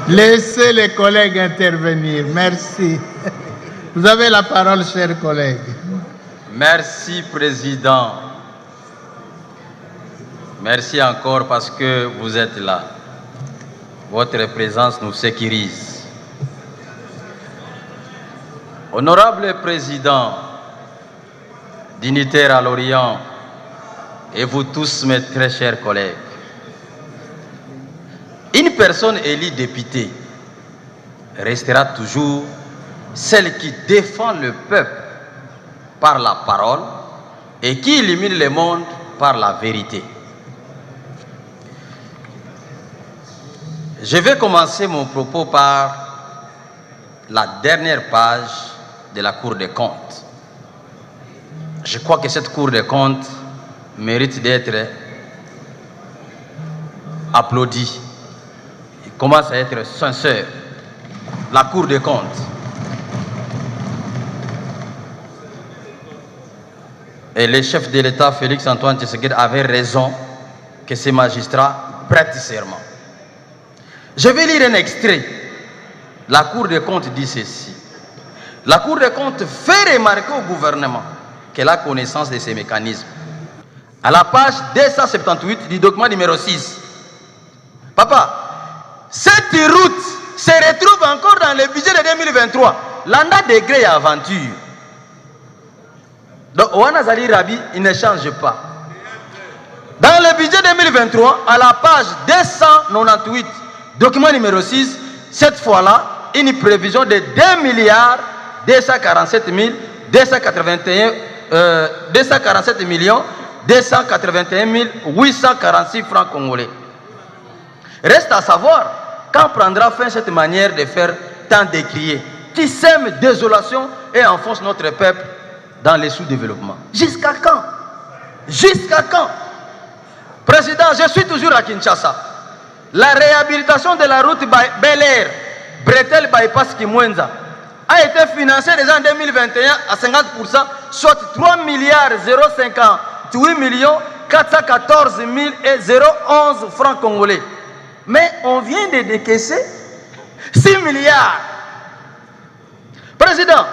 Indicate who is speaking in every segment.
Speaker 1: Laissez les collègues intervenir. Merci. Vous avez la parole, chers collègues.
Speaker 2: Merci, Président. Merci encore parce que vous êtes là. Votre présence nous sécurise. Honorable Président, dignitaire à l'Orient, et vous tous, mes très chers collègues, une personne élue députée restera toujours celle qui défend le peuple par la parole et qui illumine le monde par la vérité. Je vais commencer mon propos par la dernière page de la Cour des comptes. Je crois que cette Cour des comptes mérite d'être applaudie. Il commence à être sincère. La Cour des comptes. Et le chef de l'État, Félix-Antoine Tshisekedi, avait raison que ces magistrats prêtent serment. Je vais lire un extrait. La Cour des comptes dit ceci. La Cour des comptes fait remarquer au gouvernement qu'elle a connaissance de ces mécanismes. À la page 278 du document numéro 6. Papa, cette route se retrouve encore dans le budget de 2023. L'anda degré et aventure. Donc, Ouana Zali Rabi, il ne change pas. Dans le budget 2023, à la page 298, document numéro 6, cette fois-là, une prévision de 2 milliards 247 846 francs congolais. Reste à savoir quand prendra fin cette manière de faire tant décrier, qui sème désolation et enfonce notre peuple dans les sous-développements. Jusqu'à quand? Jusqu'à quand? Président, je suis toujours à Kinshasa. La réhabilitation de la route Bel Air, Bretel Bypass Kimwenza, a été financée déjà en 2021 à 50%, soit 3 milliards 058 millions 414 000 et 011 francs congolais. Mais on vient de décaisser 6 milliards. Président,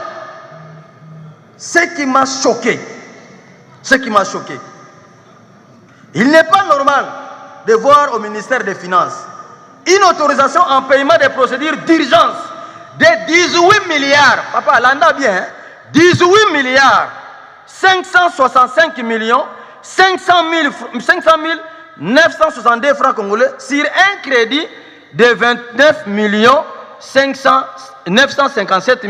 Speaker 2: ce qui m'a choqué, il n'est pas normal de voir au ministère des Finances une autorisation en paiement des procédures d'urgence de 18 milliards. Papa, l'anda bien, hein? 18 milliards 565 millions 500 962 francs congolais sur un crédit de 29 millions 957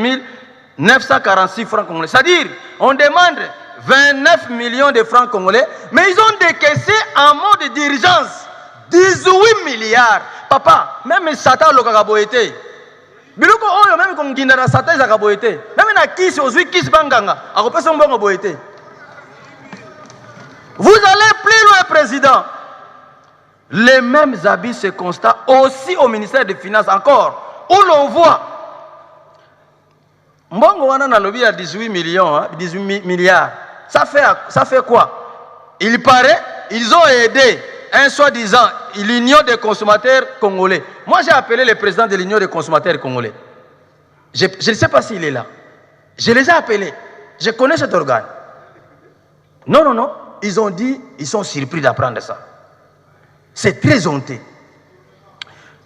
Speaker 2: 946 francs congolais. C'est-à-dire, on demande 29 millions de francs congolais, mais ils ont décaissé en mode d'urgence 18 milliards. Papa, même Satan le kakaboete. Biloko oyo même comme Guinara Satan zakaboete. Même na kisi ozui kisi banganga, akopesa mbongo boete. Vous allez plus loin, président. Les mêmes habits se constatent aussi au ministère des Finances encore, où l'on voit mbongo wana na lobby à 18 millions, hein, 18 milliards. Ça fait quoi? Il paraît, ils ont aidé un soi-disant l'Union des consommateurs congolais. Moi, j'ai appelé le président de l'Union des consommateurs congolais. Je ne sais pas s'il est là. Je les ai appelés. Je connais cet organe. Non. Ils ont dit, ils sont surpris d'apprendre ça. C'est très honteux.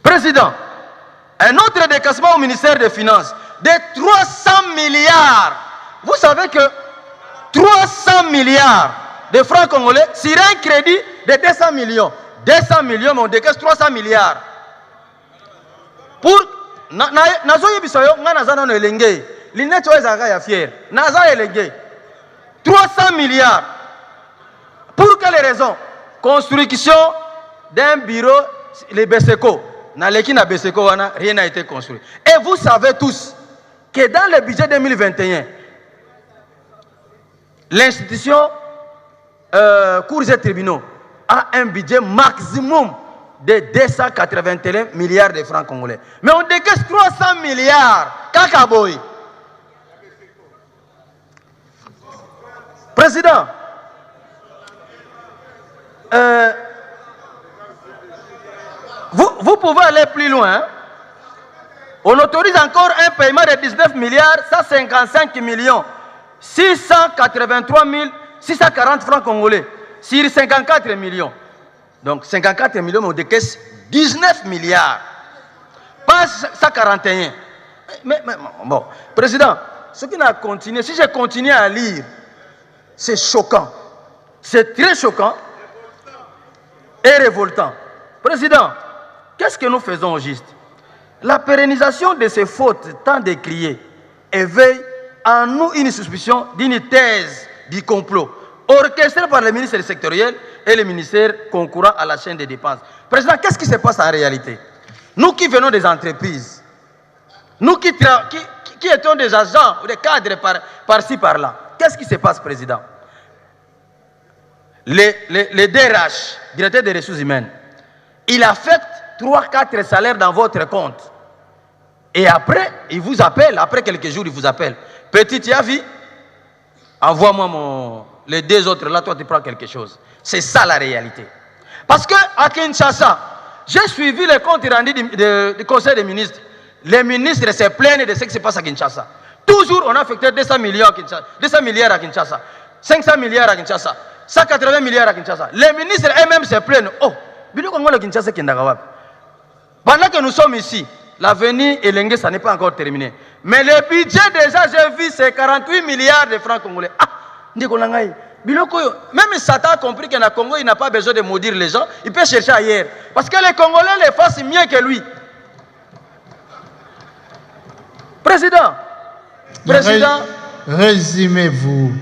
Speaker 2: Président, un autre décaissement au ministère des Finances de 300 milliards. Vous savez que 300 milliards de francs congolais sur un crédit de 200 millions. 200 millions, mais on décaisse 300 milliards. Pour... Nazo bisoyo, nazana no elenge. L'ineto ezaka ya fier. Naza elenge. 300 milliards. Pour quelles raisons? Construction d'un bureau, les BSECO. Dans l'équipe de BSECO, rien n'a été construit. Et vous savez tous que dans le budget 2021, l'institution cours et tribunaux a un budget maximum de 281 milliards de francs congolais. Mais on décaisse 300 milliards. Kakaboy. Président, vous pouvez aller plus loin. Hein? On autorise encore un paiement de 19 milliards 155 millions 683 640 francs congolais sur 54 millions. Donc 54 millions, mais on décaisse 19 milliards. Pas 141. Mais bon, Président, ce qui n'a continué, si je continue à lire, c'est choquant. C'est très choquant et révoltant. Président, qu'est-ce que nous faisons au juste? La pérennisation de ces fautes tant décriées éveille en nous une suspicion d'une thèse du complot orchestrée par le ministère sectoriel et les ministères concourant à la chaîne des dépenses. Président, qu'est-ce qui se passe en réalité? Nous qui venons des entreprises, nous qui étions des agents ou des cadres par-ci, par-là, qu'est-ce qui se passe, Président? Les DRH, directeur des ressources humaines, il affecte 3-4 salaires dans votre compte. Et après, il vous appelle, après quelques jours, il vous appelle. Petit, tu as vu? Envoie-moi les 2 autres, là, toi, tu prends quelque chose. C'est ça la réalité. Parce qu'à Kinshasa, j'ai suivi les comptes rendus du Conseil des ministres. Les ministres se plaignent de ce qui se passe à Kinshasa. Toujours, on a affecté 200 milliards à Kinshasa, 500 milliards à Kinshasa, 180 milliards à Kinshasa. Les ministres eux-mêmes se plaignent. Oh, Kinshasa pendant que nous sommes ici, l'avenir Elenge, ça n'est pas encore terminé. Mais le budget déjà, j'ai vu, c'est 48 milliards de francs congolais. Ah, même Satan a compris qu'en Congo, il n'a pas besoin de maudire les gens, il peut chercher ailleurs. Parce que les Congolais les fassent mieux que lui. Président,
Speaker 1: résumez-vous.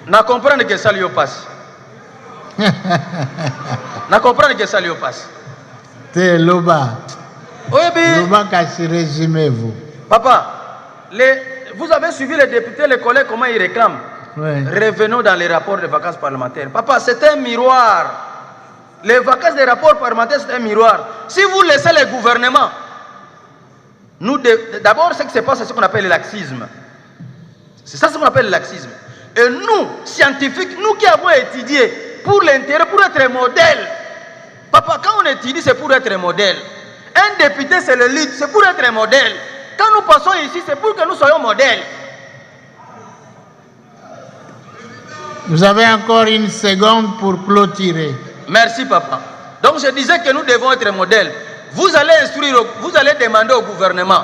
Speaker 2: Na comprendre que ça lui passe. Na comprendre que ça lui passe.
Speaker 1: T'es Loba.
Speaker 2: Oui, bien.
Speaker 1: Loba, résumez-vous.
Speaker 2: Papa, vous avez suivi les députés, les collègues, comment ils réclament.
Speaker 1: Oui.
Speaker 2: Revenons dans les rapports de vacances parlementaires. Papa, c'est un miroir. Les vacances des rapports parlementaires, c'est un miroir. Si vous laissez le gouvernement, d'abord, ce qui se passe, c'est ce qu'on appelle le laxisme. C'est ça ce qu'on appelle le laxisme. Et nous, scientifiques, nous qui avons étudié pour l'intérêt, pour être modèle. Papa, quand on étudie, c'est pour être modèle. Un député, c'est le lead, c'est pour être modèle. Quand nous passons ici, c'est pour que nous soyons modèles.
Speaker 1: Vous avez encore 1 seconde pour clôturer.
Speaker 2: Merci, papa. Donc, je disais que nous devons être modèles. Vous allez instruire, vous allez demander au gouvernement.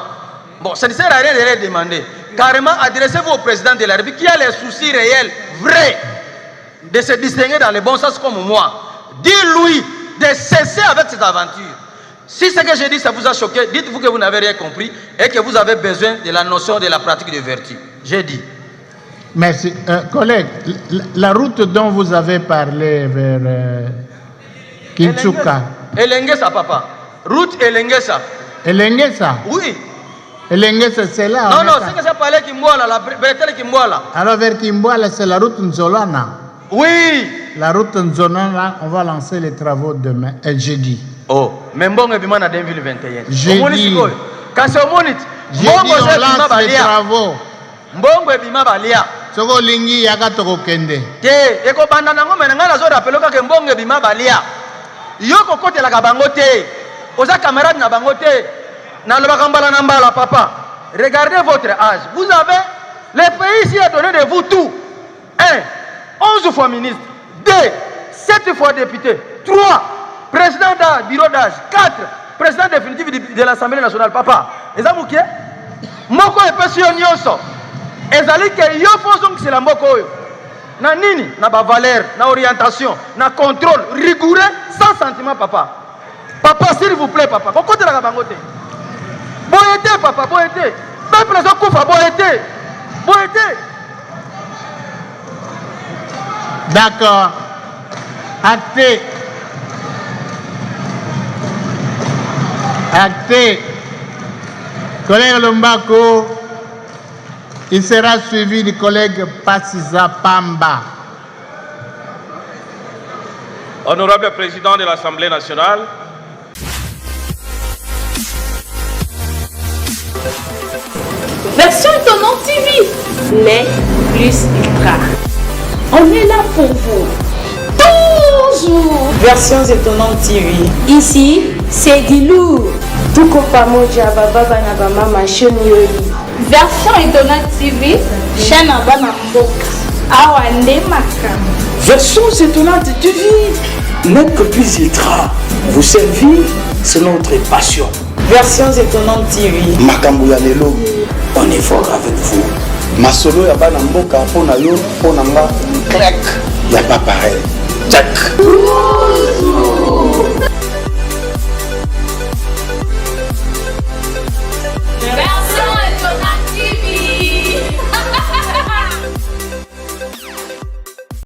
Speaker 2: Bon, ça ne sert à rien de les demander. Carrément, adressez-vous au président de la République qui a les soucis réels, vrais, de se distinguer dans le bon sens comme moi. Dis-lui de cesser avec cette aventure. Si ce que j'ai dit, ça vous a choqué, dites-vous que vous n'avez rien compris et que vous avez besoin de la notion de la pratique de vertu. J'ai dit.
Speaker 1: Merci. Collègue, la route dont vous avez parlé vers Kinshasa.
Speaker 2: Elengesa, papa. Route Elengesa.
Speaker 1: Elengesa?
Speaker 2: Oui.
Speaker 1: Elengesa, c'est là.
Speaker 2: Non, c'est que ça parlait Kimboala, la bretelle Kimboala.
Speaker 1: Alors vers Kimboala, c'est la route Nzolana.
Speaker 2: Oui.
Speaker 1: La route Nzolana, on va lancer les travaux demain, jeudi.
Speaker 2: Oh, mais bon, et bimana 2021.
Speaker 1: Jeudi.
Speaker 2: Quand c'est au monite,
Speaker 1: jeudi, on lance les travaux.
Speaker 2: Mbongo et bima balia.
Speaker 1: Soko lingi yaka toko kende.
Speaker 2: Te, eko banda nango menanga na zo rappelo ka mbongo e bima balia. Yoko kote la kabango te. Oza camarade na bango te. Na loba kambala na mbala papa. Regardez votre âge. Vous avez le pays ici a donné de vous tout. 1, 11 fois ministre. 2, 7 fois député. 3, président du bureau d'âge. 4, président définitif de l'Assemblée nationale. Papa, ezamouké moko epesi yo nyonso. Ezali ke yo fozong c'est la moko yo. Na nini? Na ba valeur, na orientation, na contrôle rigoureux, sans sentiment, papa. Papa, s'il vous plaît, papa. Kokote la kabangote. Boyete, papa, boyete. Peuple zo kufa boyete. Boyete.
Speaker 1: D'accord. Acté. Acté. Collègue Lombako, il sera suivi du collègue Passiza Pamba.
Speaker 3: Honorable Président de l'Assemblée nationale,
Speaker 4: Version Étonnante TV, les plus ultra. On est là pour vous. Toujours.
Speaker 5: Versions Étonnantes TV.
Speaker 4: Ici, c'est du lourd. tuko pamoja bababa na bamama shoni yoli.
Speaker 5: Version étonnante TV, chaîne en bas mboka. Awa nde makambo.
Speaker 6: Version étonnante TV, n'être plus ultra. Vous servir, c'est notre passion.
Speaker 7: Versions étonnantes TV.
Speaker 6: Makambo ya lelo, on est fort avec vous. Masolo ya bana mboka pona yo, pona nga, clac, y a pas pareil. Check.